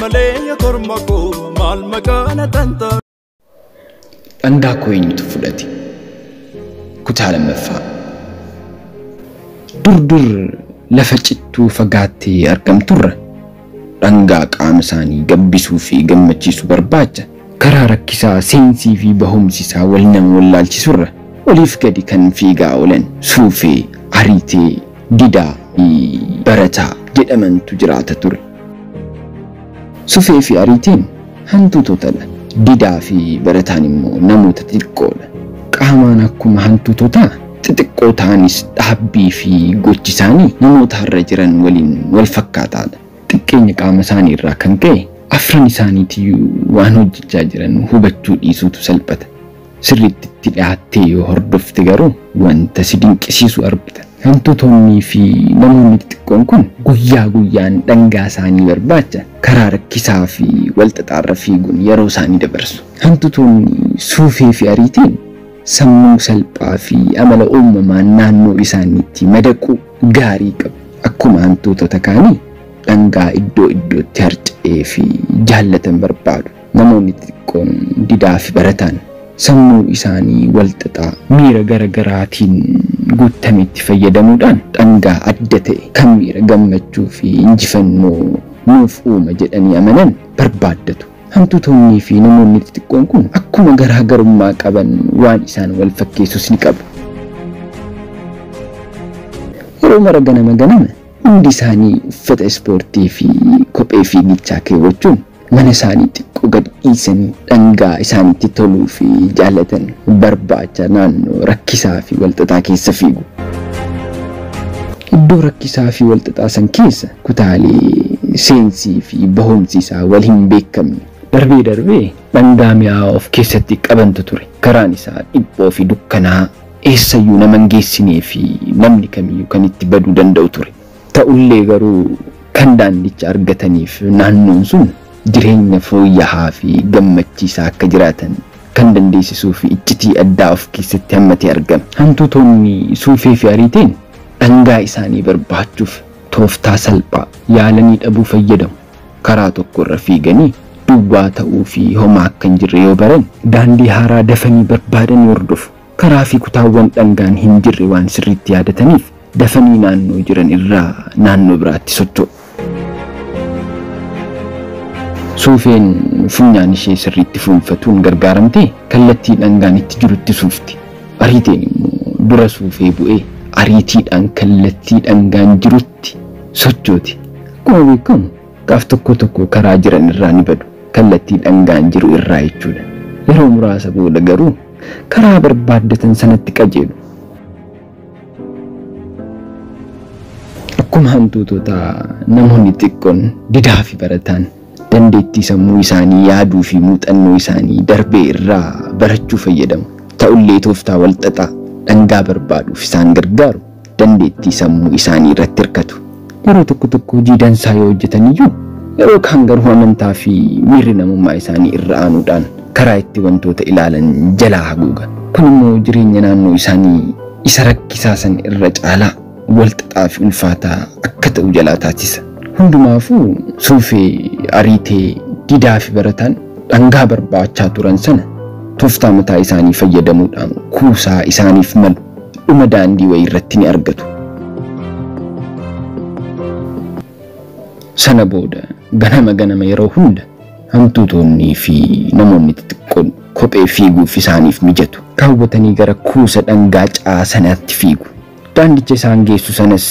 Malaya kormako mal makana tanta Dhangaa koo eenyutu fudhate kutaa lammaffaa dur lafa cittuu fagaattee argamturra dhangaa qaama isaanii gabbisuu fi gammachiisuu barbaacha karaa rakkisaa seensii fi bahumsisaa wal nama wallaalchisurra oliif gadi kan fiigaa oolan suufee ariitee didaa fi barataa jedhamantu jiraata ture. Suufee fi ariiteen hantuutotadha. Didaa fi barataan immoo namoota xixiqqoodha. Qaamaan akkuma hantuutotaa xixiqqoo ta'anis dhaabbii fi gochi isaanii namoota har'a jiran waliin wal fakkaataadha. Xiqqeenya qaama isaanii irraa kan ka'e afran isaaniitiyyuu waan hojjechaa jiran hubachuu dhiisuutu salphata. Sirriitti itti dhiyaattee yoo hordofte garuu wanta si dinqisiisu argita. Hantuutonni fi namoonni xixiqqoon kun guyyaa guyyaan dhangaa isaanii barbaacha karaa rakkisaa fi walxaxaarra fiiguun yeroo isaanii dabarsu. Hantuutonni suufee fi ariitiin sammuu salphaa fi amala uumamaan naannoo isaaniitti madaquu gaarii qabu. Akkuma hantuutota kaanii dhangaa iddoo iddootti harca'ee fi jaallatan barbaadu. Namoonni xixiqqoon didaa fi barataan sammuu isaanii walxaxaa miira garaagaraatiin guutametti fayyadamuudhaan dhangaa adda ta'e kan miira gammachuu fi injifannoo nuuf uuma jedhanii amanan barbaaddatu. Hantuutonnii fi namoonni xixiqqoon kun akkuma garaagarummaa qaban waan isaan wal fakkeessus ni qabu. Yeroo mara ganama hundi isaanii uffata ispoortii fi kophee fiigichaa keewwachuun mana isaanii xiqqoo gad dhiisanii dhangaa isaanitti toluu fi jaallatan barbaacha naannoo rakkisaa fi walxaxaa keessa fiigu. Iddoo rakkisaa fi walxaxaa san keessa kutaalee seensii fi bahumsi isaa wal hin beekamne darbee dhangaa mi'aawaa of keessatti qabantu ture. Karaan isaa dhiphoo fi dukkanaa eessayyuu nama hin geessinee fi namni kamiyyuu kan itti baduu danda'u ture. Ta'ullee garuu kan daandicha argataniif naannoon sun jireenya fooyya'aa fi gammachiisaa akka jiraatan kan dandeessisuu fi iccitii addaa of keessatti hammatee argama. Hantuutonni suufee fi ariiteen dhangaa isaanii barbaachuuf tooftaa salphaa yaalanii dhabuu fayyadamu. Karaa tokkorra fiiganii duwwaa ta'uu fi homaa akka hin jirre yoo baran daandii haaraa dafanii barbaadan hordofu. Karaa fi kutaawwan dhangaan hin jirre waan sirriitti yaadataniif dafanii naannoo jiran irraa naannoo biraatti socho'u. Suufeen funyaan ishee sirriitti fuunfatuun gargaaramtee kallattii dhangaan itti jirutti suufti. Ariiteen immoo dura suufee bu'ee ariitiidhaan kallattii dhangaan jirutti sochooti. Akkuma beekamu gaaf tokko karaa jiran irraa ni badu. Kallattii dhangaan jiru irraa jechuudha. Yeroo muraasa booda garuu karaa barbaaddatan sanatti qajeelu. Akkuma hantuutotaa namoonni xiqqoon didaa fi barataan dandeettii sammuu isaanii yaaduu fi muuxannoo isaanii darbee irraa barachuu fayyadamu. Ta'ullee tooftaa walxaxaa dhangaa barbaaduuf isaan gargaaru dandeettii sammuu isaanii irratti hirkatu. Yeroo tokko hojii dansaa yoo hojjetan iyyuu yeroo kaan garuu amantaa fi miirri namummaa isaanii irra aanuudhaan karaa itti wantoota ilaalan jalaa haguuga. Kun immoo jireenya naannoo isaanii isa rakkisaa san irra caalaa walxaxaa fi ulfaataa akka ta'u jalaa taasisa. Hundumaafuu suufee ariitee didaa fi barataan dhangaa barbaachaa turan sana tooftaa mataa isaanii fayyadamuudhaan kuusaa isaaniif malu dhuma daandii wayii irratti ni argatu. Sana booda ganama yeroo hunda hantuutonnii fi namoonni xixiqqoon kophee fiiguuf isaaniif mijatu kaawwatanii gara kuusa dhangaa caasanaatti fiigu. Daandicha isaan geessu sanas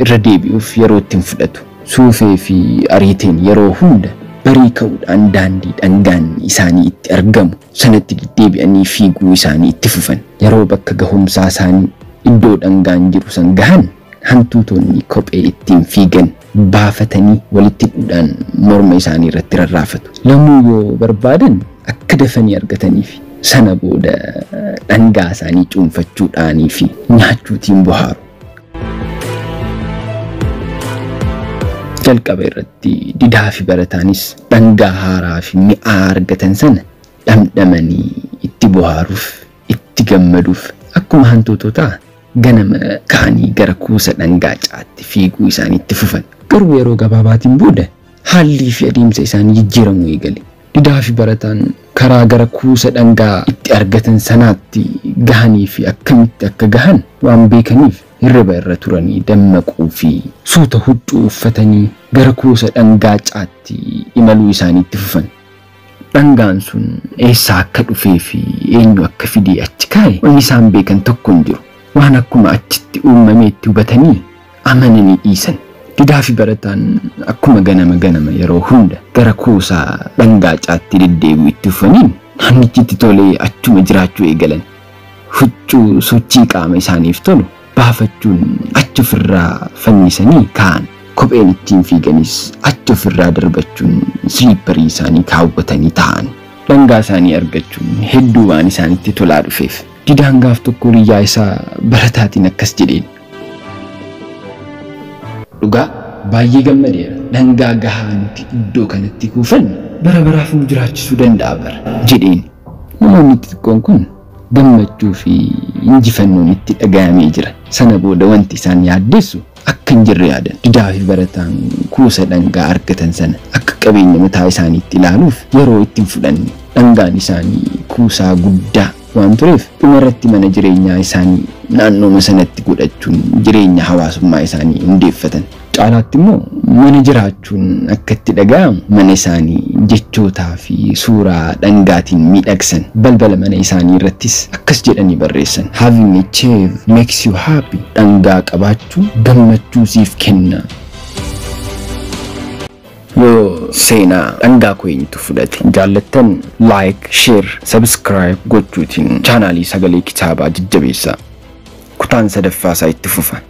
irra deebi'uuf yeroo ittiin fudhatu. Suufee fi ariiteen yeroo hunda barii ka'uudhaan daandii dhangaan isaanii itti argamu sanatti deebi'anii fiiguu isaanii itti fufan. Yeroo bakka gahumsaa isaanii iddoo dhangaan jiru san gahan hantuutonni kophee ittiin fiigan baafatanii walitti hidhuudhaan morma isaanii irratti rarraafatu. Lamuu yoo barbaadan akka dafanii argataniif sana booda dhangaa isaanii cuunfachuudhaanii fi nyaachuutiin bohaaru. Jalqaba irratti didaa fi barataanis dhangaa haaraa fi mi'aa argatan sana dhamdhamanii itti bohaaruuf itti gammaduuf akkuma hantuutotaa ganama ka'anii gara kuusa dhangaa caatti fiiguu isaaniitti fufan. Garuu yeroo gabaabaatiin booda haalli fi adeemsa isaanii jijjiiramuu eegale. Didaa fi barataan karaa gara kuusa dhangaa itti argatan sanaatti gahanii fi akkamitti akka gahan waan beekaniif hirriba irra turanii dammaquu fi suuta huccuu uffatanii gara kuusa dhangaa caatti imaluu isaaniitti fufan. Dhangaan sun eessaa akka dhufee fi eenyu akka fidee achi kaa'e wanni isaan beekan tokko hin jiru. Waan akkuma achitti uumameetti hubatanii amananii dhiisan. Didaa fi barataan akkuma ganama yeroo hunda gara kuusaa dhangaa caatti deddeebi'u itti fufaniin naannichitti tolee achuma jiraachuu eegalan. Huccuu sochii qaama isaaniif tolu baafachuun achi ofirraa fannisanii kaa'an. Kopheen ittiin fiiganis achi ofirraa darbachuun siliipparii isaanii kaawwatanii taa'an. Dhangaa isaanii argachuun hedduu waan isaanitti tolaa dhufeef. Didaan gaaf tokko riyyaa isaa barataatiin akkas jedheen. Dhugaa baay'ee gammadeera. Dhangaa gahaa nuti iddoo kanatti kuufanne bara baraaf nu jiraachisuu danda'a bara jedheen. Namoonni xixiqqoon kun gammachuu fi injifannoon itti dhaga'amee jira. Sana booda wanti isaan yaaddeessu akka hin jirre yaadan. Didaa fi barataan kuusa dhangaa argatan sana akka qabeenya mataa isaaniitti ilaaluuf yeroo ittiin fudhanne. Dhangaan isaanii kuusaa guddaa waan tureef dhumarratti mana jireenyaa isaanii naannoo sanatti godhachuun jireenya hawaasummaa isaanii hundeeffatan. Caalaatti immoo mana jiraachuun akka itti dhaga'amu mana isaanii jechootaa fi suuraa dhangaatiin miidhagsan. Balbala mana isaanii irrattis akkas jedhanii barreessan. Having a chave makes you happy. Dhangaa qabaachuun gammachuu siif kenna. Yoo seenaa dhangaa koo eenyutu fudhate jaallattan like, share, subscribe gochuutiin chaanaalii Sagalee Kitaabaa jajjabeessaa. Kutaan sadaffaa isaa itti fufa.